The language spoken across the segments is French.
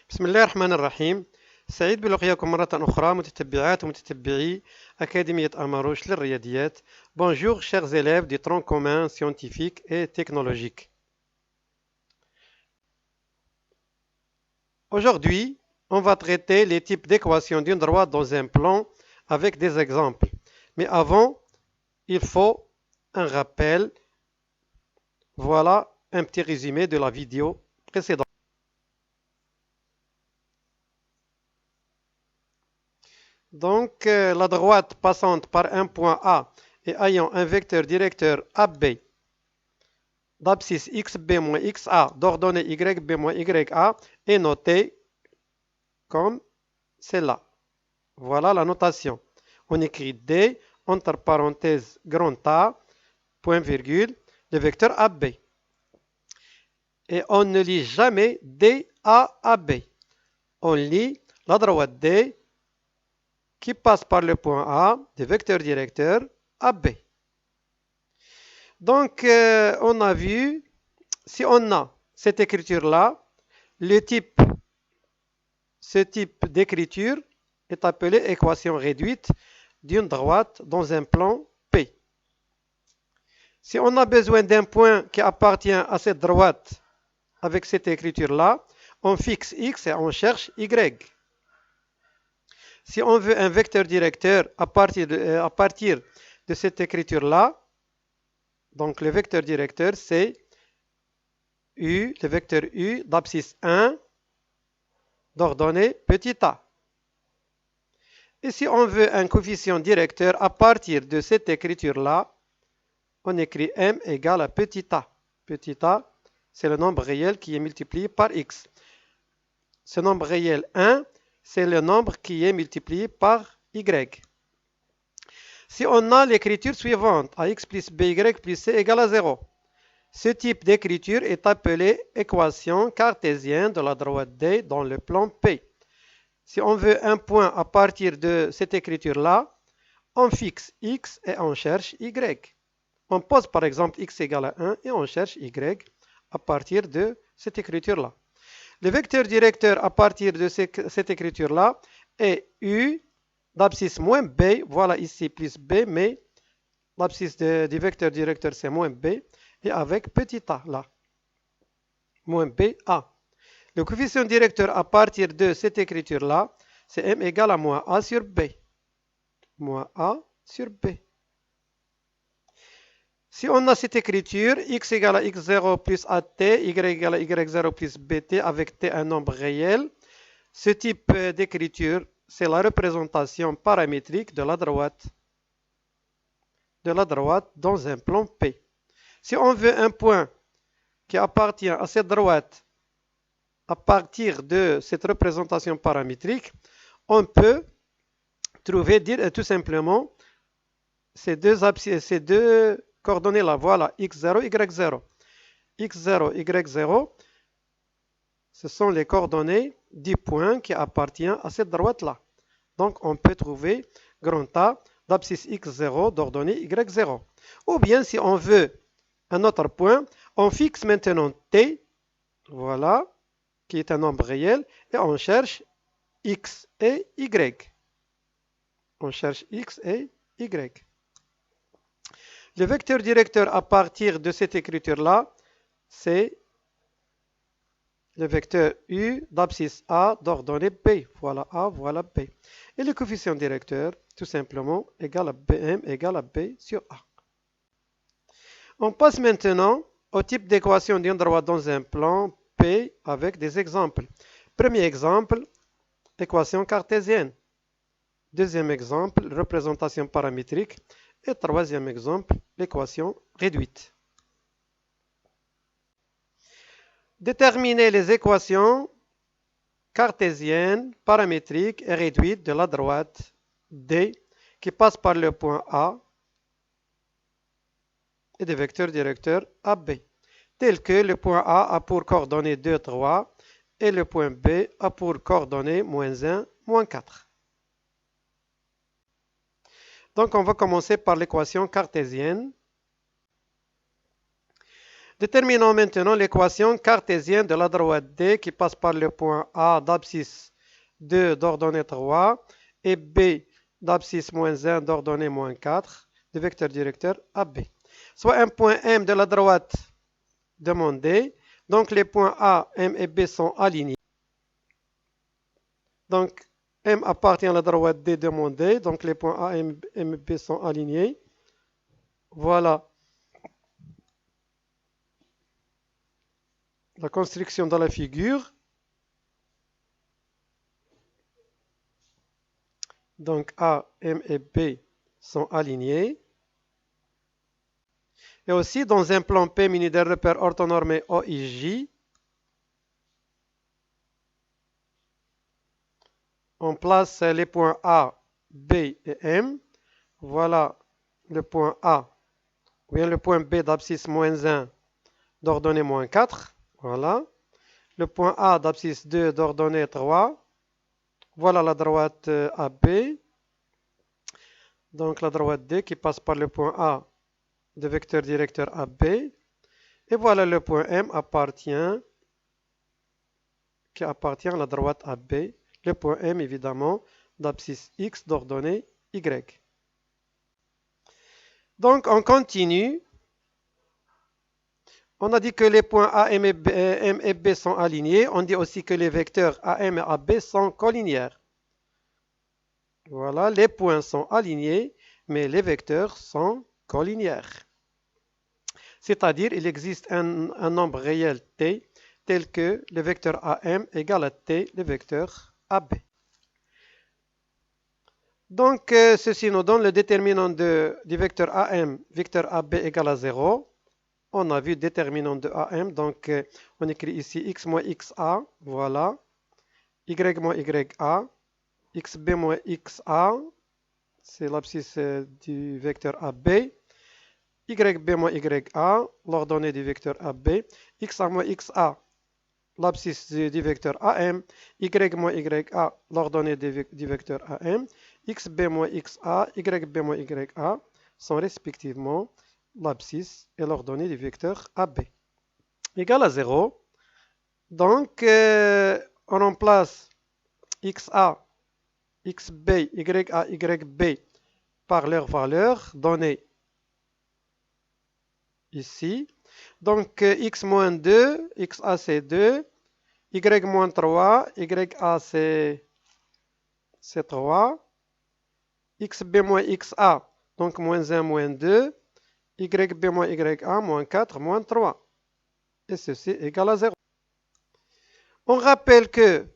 بسم الله الرحمن الرحيم. سعيد بلقياكم مرة أخرى متتبعات ومتتبعي أكاديمية أماروش للرياضيات. Bonjour chers élèves du tronc commun scientifique et technologique. Aujourd'hui, on va traiter les types d'équations d'une droite dans un plan avec des exemples. Mais avant, il faut un rappel. Voilà un petit résumé de la vidéo précédente. Donc, la droite passante par un point A et ayant un vecteur directeur AB d'abscisse xb moins xa d'ordonnée yb moins ya est notée comme celle-là. Voilà la notation. On écrit D entre parenthèses grand A, point virgule, le vecteur AB. Et on ne lit jamais DAAB. On lit la droite D qui passe par le point A du vecteur directeur AB. Donc, on a vu, si on a cette écriture-là, ce type d'écriture est appelé équation réduite d'une droite dans un plan P. Si on a besoin d'un point qui appartient à cette droite avec cette écriture-là, on fixe X et on cherche Y. Si on veut un vecteur directeur à partir de cette écriture-là, donc le vecteur directeur c'est U, le vecteur U d'abscisse 1 d'ordonnée petit a. Et si on veut un coefficient directeur à partir de cette écriture-là, on écrit M égale à petit a. Petit a, c'est le nombre réel qui est multiplié par X. Ce nombre réel 1, c'est le nombre qui est multiplié par Y. Si on a l'écriture suivante, AX plus BY plus C égale à 0, ce type d'écriture est appelé équation cartésienne de la droite D dans le plan P. Si on veut un point à partir de cette écriture-là, on fixe X et on cherche Y. On pose par exemple X égale à 1 et on cherche Y à partir de cette écriture-là. Le vecteur directeur à partir de cette écriture-là est U d'abscisse moins B, voilà ici plus B, mais l'abscisse du vecteur directeur c'est moins B, et avec petit a là, moins B, A. Le coefficient directeur à partir de cette écriture-là, c'est M égale à moins A sur B. Moins A sur B. Si on a cette écriture, X égale à X0 plus AT, Y égale à Y0 plus BT avec T un nombre réel, ce type d'écriture, c'est la représentation paramétrique de la droite dans un plan P. Si on veut un point qui appartient à cette droite à partir de cette représentation paramétrique, on peut trouver tout simplement ces deux coordonnées-là. Voilà, x0, y0. x0, y0, ce sont les coordonnées du point qui appartient à cette droite-là. Donc, on peut trouver grand A d'abscisse x0 d'ordonnée y0. Ou bien, si on veut un autre point, on fixe maintenant t, voilà, qui est un nombre réel, et on cherche x et y. On cherche x et y. Le vecteur directeur à partir de cette écriture-là, c'est le vecteur U d'abscisse A d'ordonnée B. Voilà A, voilà B. Et le coefficient directeur, tout simplement, égal à BM égale à B sur A. On passe maintenant au type d'équation d'une droite dans un plan P avec des exemples. Premier exemple, équation cartésienne. Deuxième exemple, représentation paramétrique. Et troisième exemple, l'équation réduite. Déterminer les équations cartésiennes, paramétriques et réduites de la droite D qui passe par le point A et des vecteurs directeurs AB, tel que le point A a pour coordonnées 2, 3 et le point B a pour coordonnées moins 1, moins 4. Donc, on va commencer par l'équation cartésienne. Déterminons maintenant l'équation cartésienne de la droite D qui passe par le point A d'abscisse 2 d'ordonnée 3 et B d'abscisse moins 1 d'ordonnée moins 4 du vecteur directeur AB. Soit un point M de la droite demandée. Donc les points A, M et B sont alignés. Donc M appartient à la droite D demandée. Donc les points A, M et B sont alignés. Voilà la construction dans la figure. Donc A, M et B sont alignés. Et aussi dans un plan P muni des repères orthonormés O et J, on place les points A, B et M. Voilà le point A, ou bien le point B d'abscisse moins 1 d'ordonnée moins 4. Voilà. Le point A d'abscisse 2 d'ordonnée 3. Voilà la droite AB. Donc la droite D qui passe par le point A de vecteur directeur AB. Et voilà le point M qui appartient à la droite AB. Le point M évidemment d'abscisse X d'ordonnée Y. Donc on continue. On a dit que les points A, M et B sont alignés. On dit aussi que les vecteurs AM et AB sont collinéaires. Voilà, les points sont alignés, mais les vecteurs sont collinéaires. C'est-à-dire, il existe un nombre réel T, tel que le vecteur AM égale à T, le vecteur AB. Donc, ceci nous donne le déterminant du vecteur AM, vecteur AB égale à 0. On a vu déterminant de AM, donc on écrit ici x moins xa, voilà, y moins ya, xb moins xa, c'est l'abscisse du vecteur AB, yb moins ya, l'ordonnée du vecteur AB, xa moins xa, l'abscisse du vecteur AM, y moins ya, l'ordonnée du vecteur AM, xb moins xa, yb moins ya sont respectivement l'abscisse et l'ordonnée du vecteur AB égale à 0. Donc, on remplace xa, xb, ya, yb par leurs valeurs données ici. Donc, x moins 2, xa c'est 2, y moins 3, ya c'est 3, xb moins xa, donc moins 1, moins 2, yb moins ya, moins 4, moins 3. Et ceci égale à 0. On rappelle que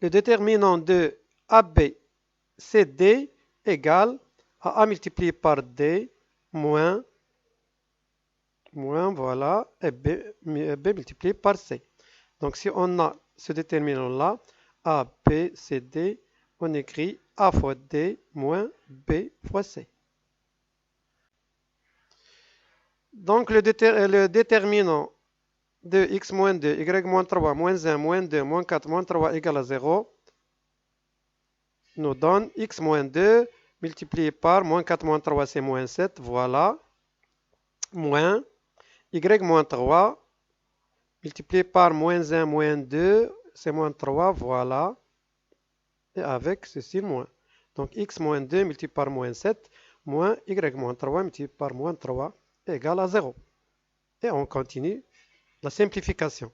le déterminant de ABCD égale à A multiplié par D moins, voilà, et B multiplié par C. Donc si on a ce déterminant-là, ABCD, on écrit A fois D moins B fois C. Donc le déterminant de x moins 2, y moins 3, moins 1, moins 2, moins 4, moins 3 égale à 0 nous donne x moins 2 multiplié par moins 4, moins 3, c'est moins 7, voilà, moins y moins 3 multiplié par moins 1, moins 2, c'est moins 3, voilà, et avec ceci moins. Donc x moins 2 multiplié par moins 7, moins y moins 3 multiplié par moins 3 égale à 0. Et on continue la simplification.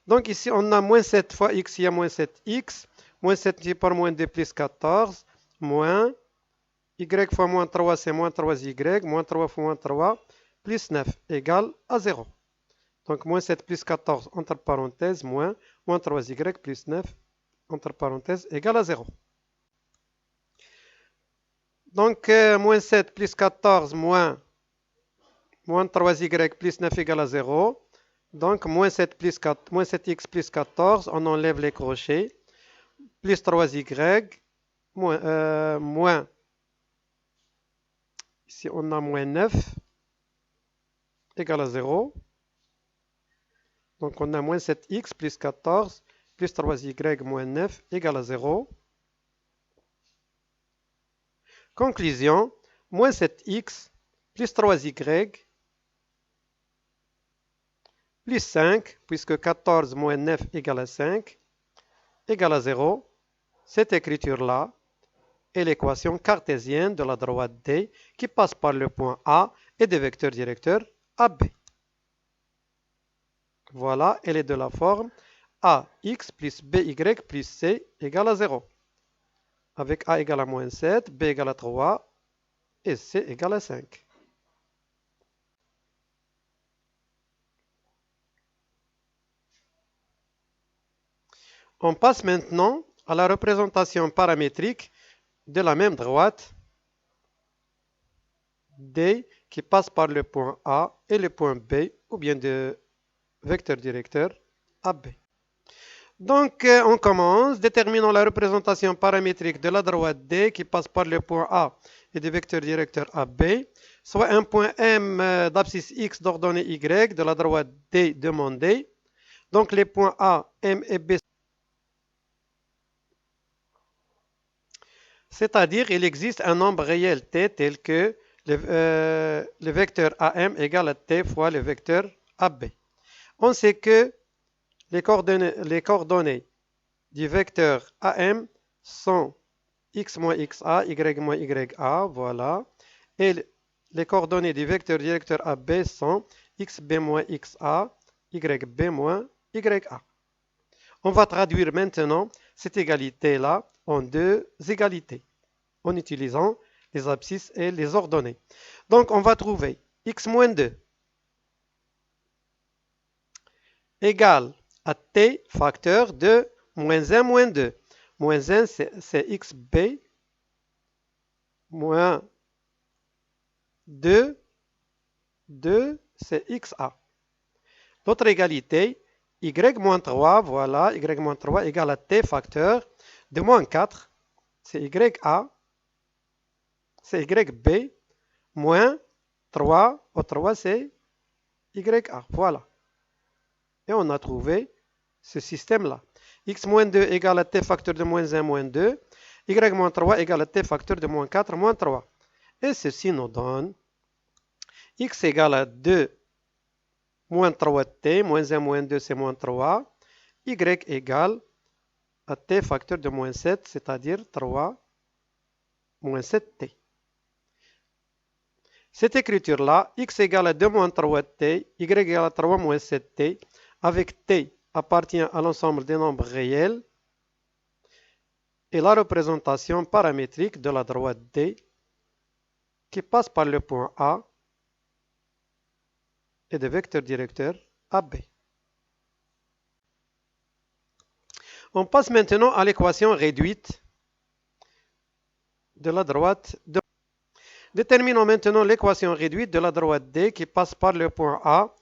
Donc ici, on a moins 7 fois x, il y a moins 7x, moins 7 multiplié par moins 2 plus 14, moins y fois moins 3, c'est moins 3y, moins 3 fois moins 3, plus 9 égale à 0. Donc moins 7 plus 14, entre parenthèses, moins 3y plus 9, entre parenthèses, égale à 0. Donc moins 7 plus 14, moins 3y plus 9 égale à 0. Donc, moins 7x plus 14, on enlève les crochets, plus 3y, moins, ici on a moins 9, égale à 0. Donc, on a moins 7x plus 14, plus 3y moins 9, égale à 0. Conclusion, moins 7x plus 3y plus 5, puisque 14 moins 9 égale à 5, égale à 0. Cette écriture-là est l'équation cartésienne de la droite D qui passe par le point A et des vecteurs directeurs AB. Voilà, elle est de la forme AX plus BY plus C égale à 0. Avec A égale à moins 7, B égale à 3 et C égale à 5. On passe maintenant à la représentation paramétrique de la même droite D qui passe par le point A et le point B ou bien de vecteur directeur AB. Donc, on commence. Déterminons la représentation paramétrique de la droite D qui passe par le point A et des vecteurs directeurs AB, soit un point M d'abscisse X d'ordonnée Y de la droite D demandée. Donc, les points A, M et B. C'est-à-dire, il existe un nombre réel T tel que le vecteur AM égale à T fois le vecteur AB. On sait que les coordonnées du vecteur AM sont x moins xa, y moins ya, voilà. Et les coordonnées du vecteur directeur AB sont xb moins xa, yb moins ya. On va traduire maintenant cette égalité-là en deux égalités en utilisant les abscisses et les ordonnées. Donc, on va trouver x moins 2 égale à t facteur de moins 1 moins 2. Moins 1, c'est xb, moins 2, c'est xa. L'autre égalité, y moins 3, voilà, y moins 3 égale à t facteur de moins 4, c'est ya, c'est yb, moins 3, au 3 c'est ya, voilà. Et on a trouvé ce système-là. X moins 2 égale à t facteur de moins 1 moins 2, y moins 3 égale à t facteur de moins 4 moins 3. Et ceci nous donne x égale à 2 moins 3t, moins 1 moins 2 c'est moins 3, y égale à t facteur de moins 7, c'est-à-dire 3 moins 7t. Cette écriture-là, x égale à 2 moins 3t, y égale à 3 moins 7t, avec t appartient à l'ensemble des nombres réels, et la représentation paramétrique de la droite D qui passe par le point A et des vecteurs directeurs AB. On passe maintenant à l'équation réduite de la droite D. Déterminons maintenant l'équation réduite de la droite D qui passe par le point A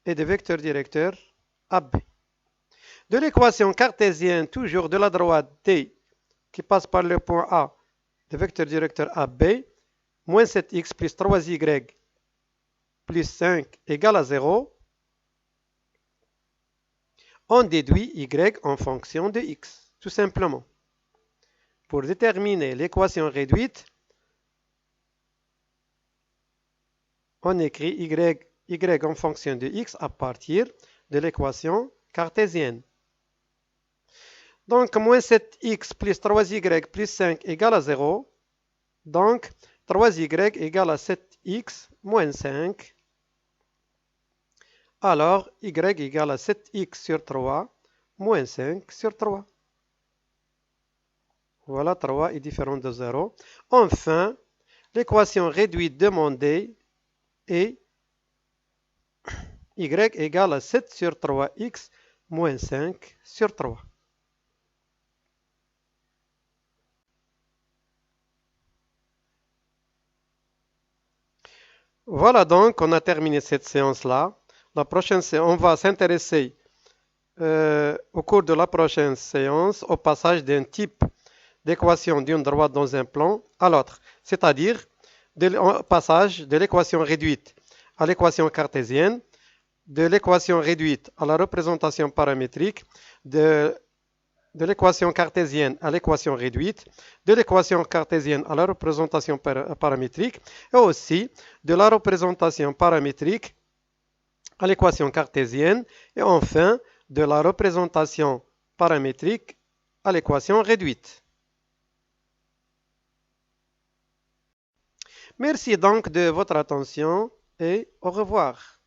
et des vecteurs directeurs AB. De l'équation cartésienne toujours de la droite D qui passe par le point A des vecteurs directeurs AB, moins 7x plus 3y plus 5 égale à 0, on déduit y en fonction de x, tout simplement. Pour déterminer l'équation réduite, on écrit y en fonction de x à partir de l'équation cartésienne. Donc, moins 7x plus 3y plus 5 égale à 0. Donc, 3y égale à 7x moins 5. Alors, y égale à 7x sur 3 moins 5 sur 3. Voilà, 3 est différent de 0. Enfin, l'équation réduite demandée est y égale à 7 sur 3x moins 5 sur 3. Voilà donc, on a terminé cette séance-là. La prochaine séance, on va s'intéresser au cours de la prochaine séance au passage d'un type d'équation d'une droite dans un plan à l'autre, c'est-à-dire au passage de l'équation réduite à l'équation cartésienne, de l'équation réduite à la représentation paramétrique, de l'équation cartésienne à l'équation réduite, de l'équation cartésienne à la représentation paramétrique, et aussi de la représentation paramétrique à l'équation cartésienne et enfin de la représentation paramétrique à l'équation réduite. Merci donc de votre attention et au revoir.